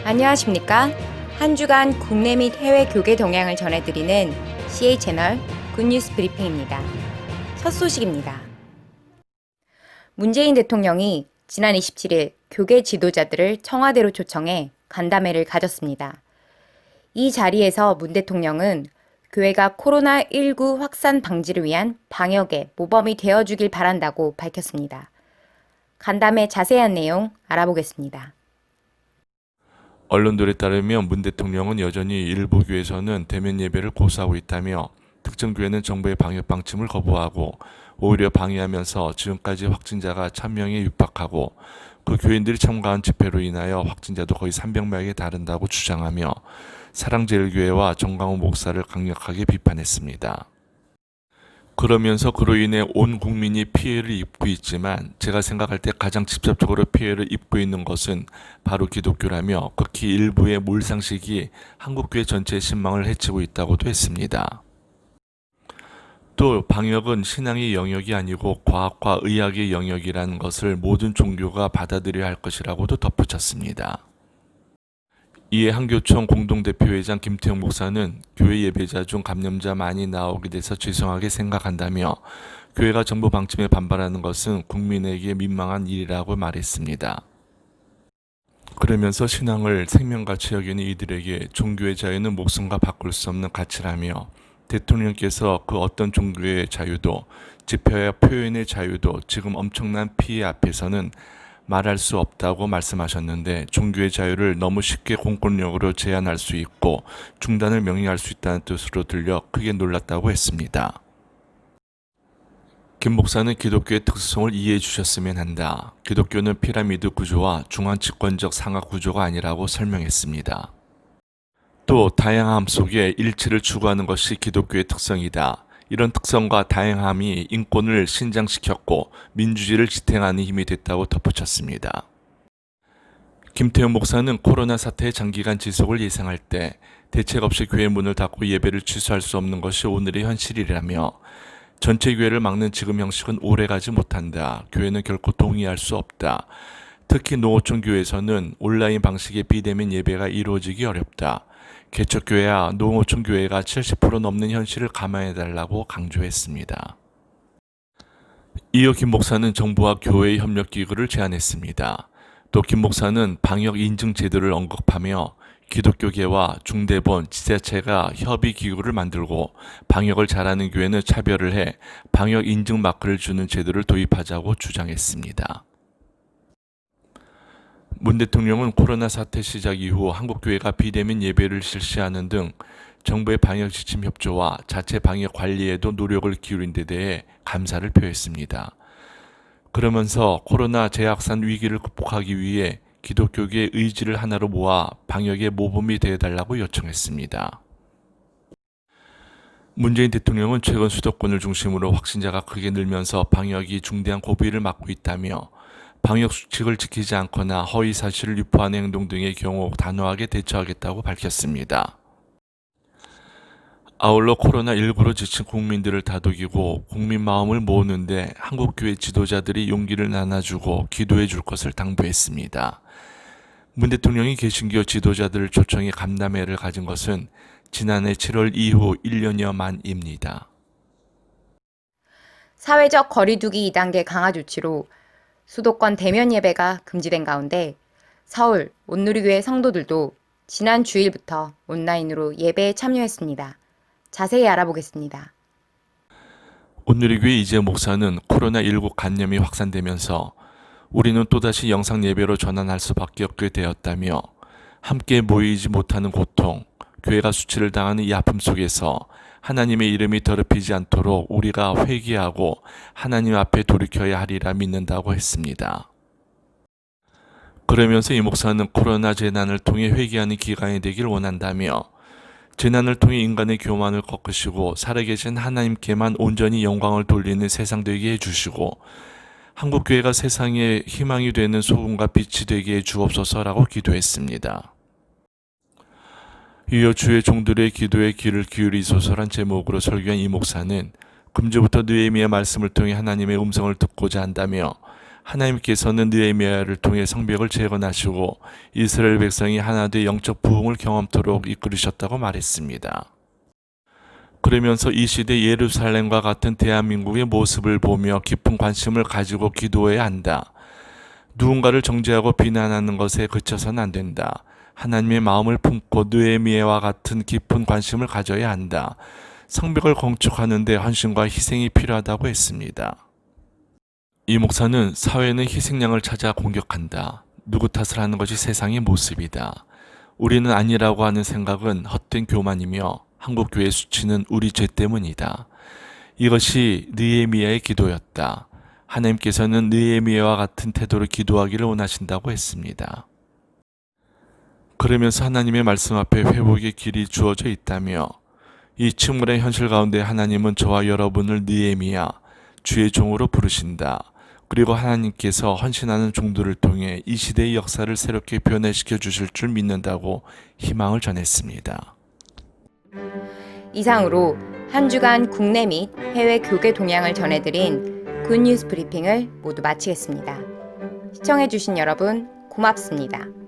안녕하십니까? 한 주간 국내 및 해외 교계 동향을 전해드리는 CA 채널 굿뉴스 브리핑입니다. 첫 소식입니다. 문재인 대통령이 지난 27일 교계 지도자들을 청와대로 초청해 간담회를 가졌습니다. 이 자리에서 문 대통령은 교회가 코로나19 확산 방지를 위한 방역의 모범이 되어주길 바란다고 밝혔습니다. 간담회 자세한 내용 알아보겠습니다. 언론들에 따르면 문 대통령은 여전히 일부 교회에서는 대면 예배를 고수하고 있다며 특정 교회는 정부의 방역 방침을 거부하고 오히려 방해하면서 지금까지 확진자가 1000명에 육박하고 그 교인들이 참가한 집회로 인하여 확진자도 거의 300명에 달한다고 주장하며 사랑제일교회와 정강훈 목사를 강력하게 비판했습니다. 그러면서 그로 인해 온 국민이 피해를 입고 있지만 제가 생각할 때 가장 직접적으로 피해를 입고 있는 것은 바로 기독교라며 극히 일부의 몰상식이 한국교회 전체의 신망을 해치고 있다고도 했습니다. 또 방역은 신앙의 영역이 아니고 과학과 의학의 영역이라는 것을 모든 종교가 받아들여야 할 것이라고도 덧붙였습니다. 이에 한교총 공동대표회장 김태형 목사는 교회 예배자 중 감염자 많이 나오게 돼서 죄송하게 생각한다며 교회가 정부 방침에 반발하는 것은 국민에게 민망한 일이라고 말했습니다. 그러면서 신앙을 생명같이 여기는 이들에게 종교의 자유는 목숨과 바꿀 수 없는 가치라며 대통령께서 그 어떤 종교의 자유도 집회와 표현의 자유도 지금 엄청난 피해 앞에서는 말할 수 없다고 말씀하셨는데 종교의 자유를 너무 쉽게 공권력으로 제한할 수 있고 중단을 명령할 수 있다는 뜻으로 들려 크게 놀랐다고 했습니다. 김 목사는 기독교의 특수성을 이해해 주셨으면 한다. 기독교는 피라미드 구조와 중앙집권적 상하 구조가 아니라고 설명했습니다. 또 다양함 속에 일치를 추구하는 것이 기독교의 특성이다. 이런 특성과 다양함이 인권을 신장시켰고 민주주의를 지탱하는 힘이 됐다고 덧붙였습니다. 김태형 목사는 코로나 사태의 장기간 지속을 예상할 때 대책 없이 교회 문을 닫고 예배를 취소할 수 없는 것이 오늘의 현실이라며 전체 교회를 막는 지금 형식은 오래가지 못한다. 교회는 결코 동의할 수 없다. 특히 농어촌 교회에서는 온라인 방식의 비대면 예배가 이루어지기 어렵다. 개척교회와 농어촌 교회가 70% 넘는 현실을 감안해달라고 강조했습니다. 이어 김 목사는 정부와 교회의 협력기구를 제안했습니다. 또 김 목사는 방역 인증 제도를 언급하며 기독교계와 중대본, 지자체가 협의기구를 만들고 방역을 잘하는 교회는 차별을 해 방역 인증 마크를 주는 제도를 도입하자고 주장했습니다. 문 대통령은 코로나 사태 시작 이후 한국교회가 비대면 예배를 실시하는 등 정부의 방역 지침 협조와 자체 방역 관리에도 노력을 기울인 데 대해 감사를 표했습니다. 그러면서 코로나 재확산 위기를 극복하기 위해 기독교계의 의지를 하나로 모아 방역의 모범이 되어달라고 요청했습니다. 문재인 대통령은 최근 수도권을 중심으로 확진자가 크게 늘면서 방역이 중대한 고비를 맞고 있다며 방역 수칙을 지키지 않거나 허위 사실을 유포하는 행동 등의 경우 단호하게 대처하겠다고 밝혔습니다. 아울러 코로나19로 지친 국민들을 다독이고 국민 마음을 모으는데 한국교회 지도자들이 용기를 나눠주고 기도해 줄 것을 당부했습니다. 문 대통령이 개신교 지도자들을 초청해 간담회를 가진 것은 지난해 7월 이후 1년여 만입니다. 사회적 거리두기 2단계 강화 조치로 수도권 대면 예배가 금지된 가운데 서울 온누리교회 성도들도 지난 주일부터 온라인으로 예배에 참여했습니다. 자세히 알아보겠습니다. 온누리교회 이재 목사는 코로나19 감염이 확산되면서 우리는 또다시 영상 예배로 전환할 수밖에 없게 되었다며 함께 모이지 못하는 고통, 교회가 수치를 당하는 이 아픔 속에서 하나님의 이름이 더럽히지 않도록 우리가 회개하고 하나님 앞에 돌이켜야 하리라 믿는다고 했습니다. 그러면서 이 목사는 코로나 재난을 통해 회개하는 기간이 되길 원한다며 재난을 통해 인간의 교만을 꺾으시고 살아계신 하나님께만 온전히 영광을 돌리는 세상 되게 해주시고 한국교회가 세상의 희망이 되는 소금과 빛이 되게 해주옵소서라고 기도했습니다. 이어 주의 종들의 기도에 귀를 기울이소서란 제목으로 설교한 이 목사는 금주부터 느헤미야 말씀을 통해 하나님의 음성을 듣고자 한다며 하나님께서는 느헤미야를 통해 성벽을 재건하시고 이스라엘 백성이 하나 돼 영적 부흥을 경험토록 이끌으셨다고 말했습니다. 그러면서 이 시대 예루살렘과 같은 대한민국의 모습을 보며 깊은 관심을 가지고 기도해야 한다. 누군가를 정죄하고 비난하는 것에 그쳐서는 안 된다. 하나님의 마음을 품고 느헤미야와 같은 깊은 관심을 가져야 한다. 성벽을 건축하는 데 헌신과 희생이 필요하다고 했습니다. 이 목사는 사회는 희생양을 찾아 공격한다. 누구 탓을 하는 것이 세상의 모습이다. 우리는 아니라고 하는 생각은 헛된 교만이며 한국교회 수치는 우리 죄 때문이다. 이것이 느헤미야의 기도였다. 하나님께서는 느헤미야와 같은 태도로 기도하기를 원하신다고 했습니다. 그러면서 하나님의 말씀 앞에 회복의 길이 주어져 있다며 이 침울한 현실 가운데 하나님은 저와 여러분을 느헤미야, 주의 종으로 부르신다. 그리고 하나님께서 헌신하는 종들을 통해 이 시대의 역사를 새롭게 변화시켜 주실 줄 믿는다고 희망을 전했습니다. 이상으로 한 주간 국내 및 해외 교계 동향을 전해드린 굿뉴스 브리핑을 모두 마치겠습니다. 시청해주신 여러분 고맙습니다.